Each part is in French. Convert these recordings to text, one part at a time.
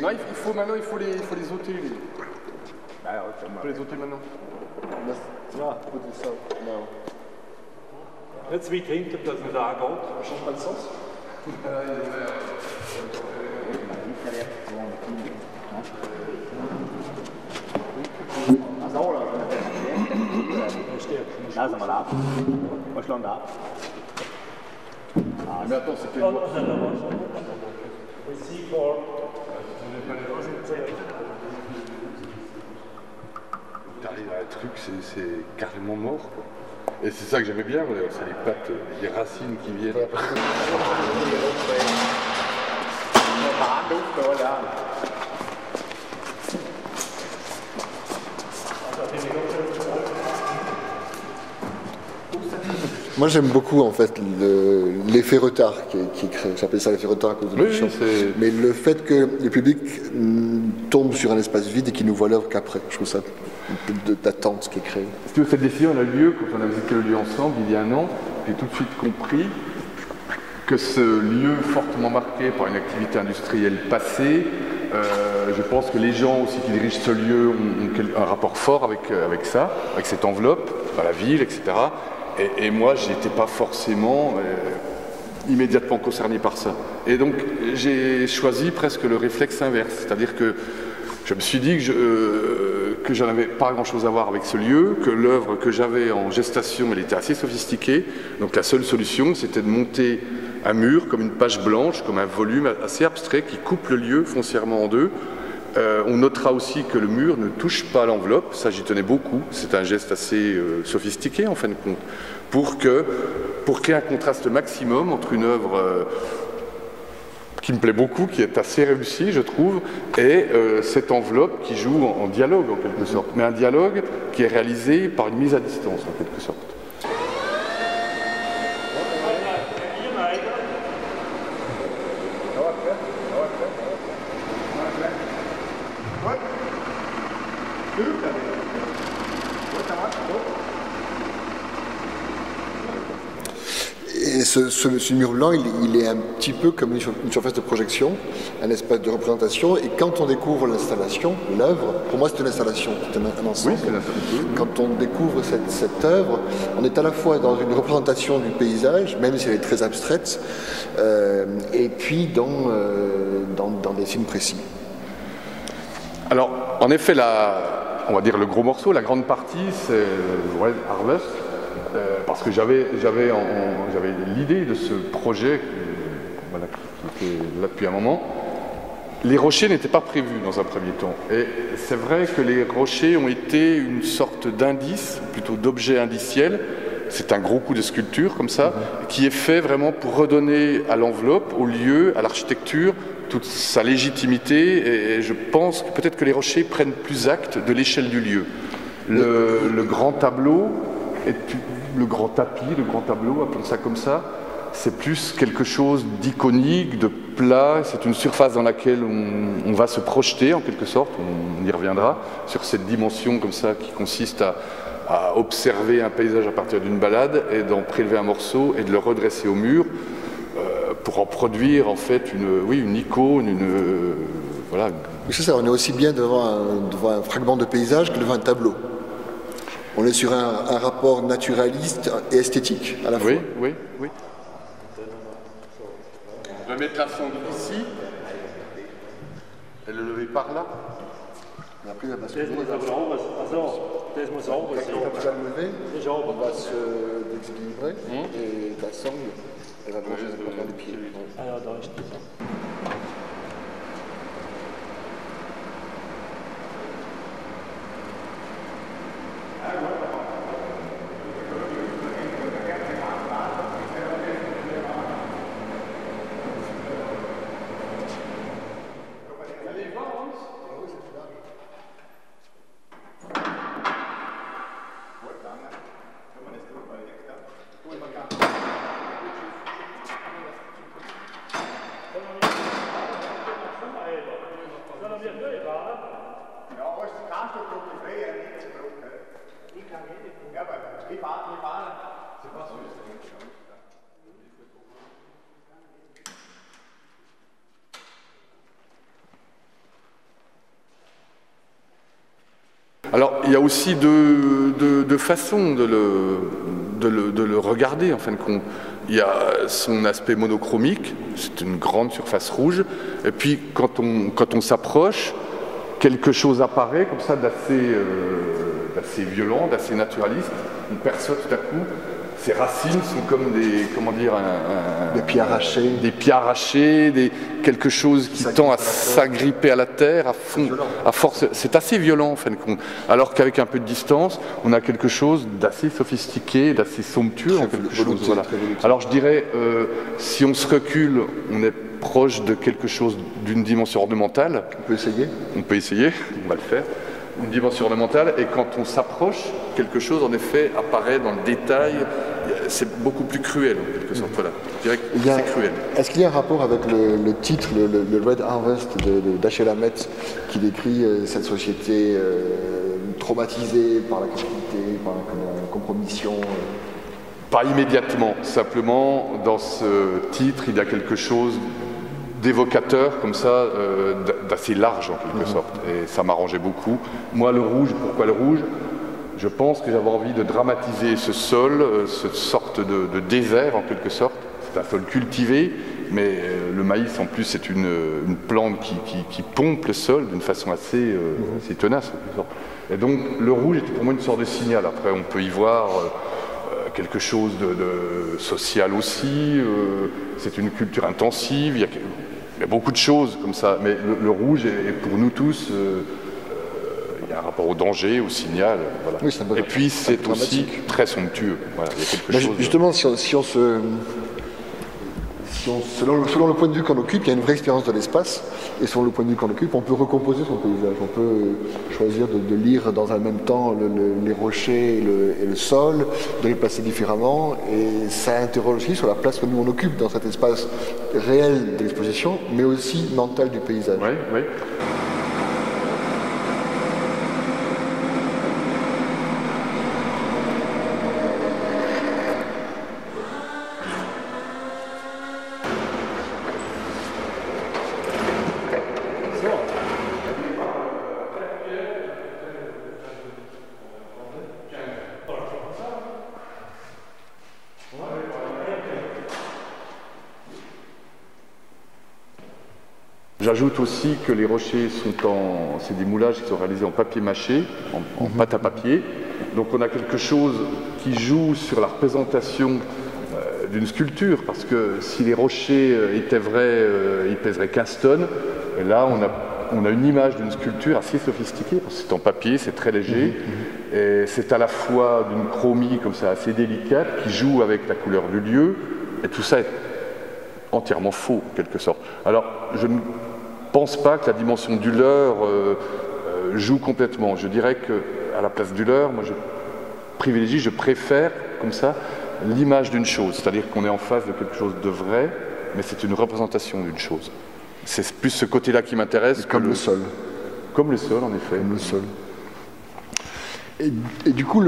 Non, il faut maintenant, il faut les ôter. Ah, okay, il faut les ôter maintenant. Ja, put this out now. Nicht zu weit hinten, dass man da geht. Change pas de sens. Lass mal ab. Was schlagen da ab? Mais attends, c'est quel bois? T'arrives à un truc, c'est carrément mort, quoi. Et c'est ça que j'aimais bien, c'est les pattes, les racines qui viennent. Moi j'aime beaucoup en fait l'effet retard qui est créé. J'appelle ça l'effet retard à cause de l'émission. Mais le fait que le public tombe sur un espace vide et qu'il nous voit l'œuvre qu'après, je trouve ça un peu d'attente qui est créée. Si tu veux, cette décision elle a eu lieu quand on a visité le lieu ensemble il y a un an. J'ai tout de suite compris que ce lieu fortement marqué par une activité industrielle passée, je pense que les gens aussi qui dirigent ce lieu ont un rapport fort avec ça, avec cette enveloppe, dans la ville, etc. Et moi, je n'étais pas forcément immédiatement concerné par ça. Et donc, j'ai choisi presque le réflexe inverse. C'est-à-dire que je me suis dit que j'en avais pas grand-chose à voir avec ce lieu, que l'œuvre que j'avais en gestation, elle était assez sophistiquée. Donc la seule solution, c'était de monter un mur comme une page blanche, comme un volume assez abstrait qui coupe le lieu foncièrement en deux. On notera aussi que le mur ne touche pas l'enveloppe, ça j'y tenais beaucoup, c'est un geste assez sophistiqué en fin de compte, pour créer un contraste maximum entre une œuvre qui me plaît beaucoup, qui est assez réussie je trouve, et cette enveloppe qui joue en dialogue en quelque sorte, mais un dialogue qui est réalisé par une mise à distance en quelque sorte. Et ce mur blanc, il est un petit peu comme une surface de projection, un espace de représentation. Et quand on découvre l'installation, l'œuvre, pour moi c'est une installation, c'est un ensemble. Oui, c'est l'installation. Quand on découvre cette œuvre, on est à la fois dans une représentation du paysage, même si elle est très abstraite, et puis dans des films précis. Alors, en effet, on va dire le gros morceau, la grande partie, c'est Red Harvest. Parce que j'avais l'idée de ce projet qui était là depuis un moment. Les rochers n'étaient pas prévus dans un premier temps. Et c'est vrai que les rochers ont été une sorte d'indice, plutôt d'objet indiciel. C'est un gros coup de sculpture comme ça, qui est fait vraiment pour redonner à l'enveloppe, au lieu, à l'architecture, toute sa légitimité. Et je pense que peut-être que les rochers prennent plus acte de l'échelle du lieu. Le grand tableau, le grand tapis, le grand tableau, appelons ça comme ça, c'est plus quelque chose d'iconique, de plat, c'est une surface dans laquelle on va se projeter en quelque sorte, on y reviendra, sur cette dimension comme ça qui consiste à observer un paysage à partir d'une balade et d'en prélever un morceau et de le redresser au mur pour en produire en fait une icône, voilà. C'est ça, on est aussi bien devant un fragment de paysage que devant un tableau. On est sur un rapport naturaliste et esthétique à la fois. Oui. On va mettre la sonde ici et le lever par là. Et après, il va basculer. Quand tu vas le lever, on va se déséquilibrer et ta sangle, elle va brancher dans les pieds. Alors, da ist das. il y a aussi deux façons de le regarder, en fin de compte. Il y a son aspect monochromique, c'est une grande surface rouge, et puis quand on s'approche, quelque chose apparaît comme ça d'assez violent, d'assez naturaliste. On perçoit tout à coup, ces racines sont comme des pieds arrachés. Des pieds arrachés, quelque chose qui tend à s'agripper à la terre, à force. C'est assez violent en fin de compte. Alors qu'avec un peu de distance, on a quelque chose d'assez sophistiqué, d'assez somptueux en quelque chose. Voilà. Alors je dirais, si on se recule, on est proche de quelque chose d'une dimension ornementale. On peut essayer. On peut essayer, on va le faire. Une dimension ornementale, et quand on s'approche, quelque chose en effet apparaît dans le détail, c'est beaucoup plus cruel en quelque sorte. Voilà. Je dirais que c'est cruel. Est-ce qu'il y a un rapport avec le titre, le Red Harvest d'Achel Hamet, qui décrit cette société traumatisée par la criminalité, par la compromission Pas immédiatement, simplement dans ce titre il y a quelque chose d'évocateur comme ça, d'assez large en quelque sorte, et ça m'arrangeait beaucoup. Moi le rouge, pourquoi le rouge? Je pense que j'avais envie de dramatiser ce sol, cette sorte de désert en quelque sorte. C'est un sol cultivé, mais le maïs en plus c'est une plante qui pompe le sol d'une façon assez tenace en quelque sorte. Et donc le rouge était pour moi une sorte de signal. Après on peut y voir quelque chose de social aussi, c'est une culture intensive, il y a beaucoup de choses comme ça, mais le rouge est pour nous tous, il y a un rapport au danger, au signal, voilà. Oui, et puis c'est aussi très somptueux, voilà, il y a quelque chose justement, selon le point de vue qu'on occupe, il y a une vraie expérience de l'espace, et selon le point de vue qu'on occupe, on peut recomposer son paysage. On peut choisir de lire dans un même temps les rochers et le sol, de les placer différemment, et ça interroge aussi sur la place que nous on occupe dans cet espace réel de l'exposition, mais aussi mental du paysage. Oui, oui. J'ajoute aussi que les rochers c'est des moulages qui sont réalisés en papier mâché, en pâte à papier. Donc on a quelque chose qui joue sur la représentation d'une sculpture, parce que si les rochers étaient vrais, ils pèseraient 15 tonnes. Et là on a une image d'une sculpture assez sophistiquée, parce que c'est en papier, c'est très léger. Et c'est à la fois d'une chromie comme ça assez délicate, qui joue avec la couleur du lieu, et tout ça est entièrement faux en quelque sorte. Alors je ne pense pas que la dimension du leurre joue complètement. Je dirais qu'à la place du leurre, moi je préfère comme ça l'image d'une chose, c'est-à-dire qu'on est en face de quelque chose de vrai, mais c'est une représentation d'une chose. C'est plus ce côté-là qui m'intéresse. Comme le sol. Comme le sol, en effet. Comme le sol. Et du coup,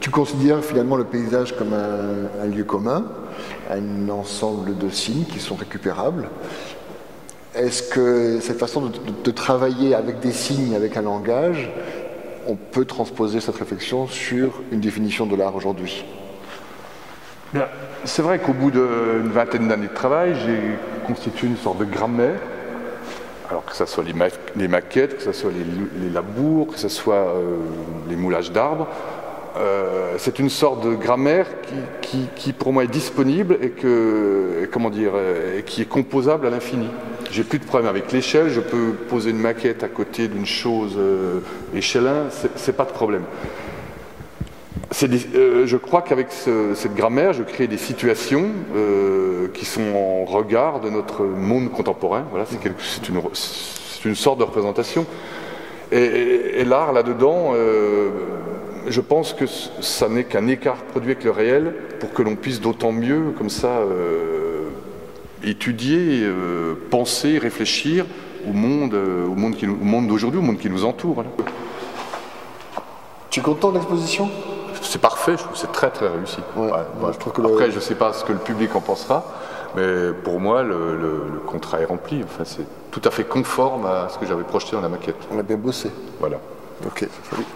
tu considères finalement le paysage comme un lieu commun, un ensemble de signes qui sont récupérables. Est-ce que cette façon de travailler avec des signes, avec un langage, on peut transposer cette réflexion sur une définition de l'art aujourd'hui? C'est vrai qu'au bout d'une vingtaine d'années de travail, j'ai constitué une sorte de grammaire, alors que ce soit les maquettes, que ce soit les labours, que ce soit les moulages d'arbres. C'est une sorte de grammaire qui pour moi est disponible et qui est composable à l'infini. J'ai plus de problème avec l'échelle, je peux poser une maquette à côté d'une chose échelle 1, c'est pas de problème. Je crois qu'avec cette grammaire, je crée des situations qui sont en regard de notre monde contemporain. Voilà, c'est une sorte de représentation. Et l'art, là-dedans, je pense que ça n'est qu'un écart produit avec le réel pour que l'on puisse d'autant mieux, comme ça, étudier, penser, réfléchir au monde d'aujourd'hui, au monde qui nous entoure. Voilà. Tu es content de l'exposition? C'est parfait, je trouve que c'est très très réussi. Ouais, je trouve que après, je ne sais pas ce que le public en pensera, mais pour moi, le contrat est rempli. Enfin, c'est tout à fait conforme à ce que j'avais projeté dans la maquette. On a bien bossé. Voilà. Ok, salut.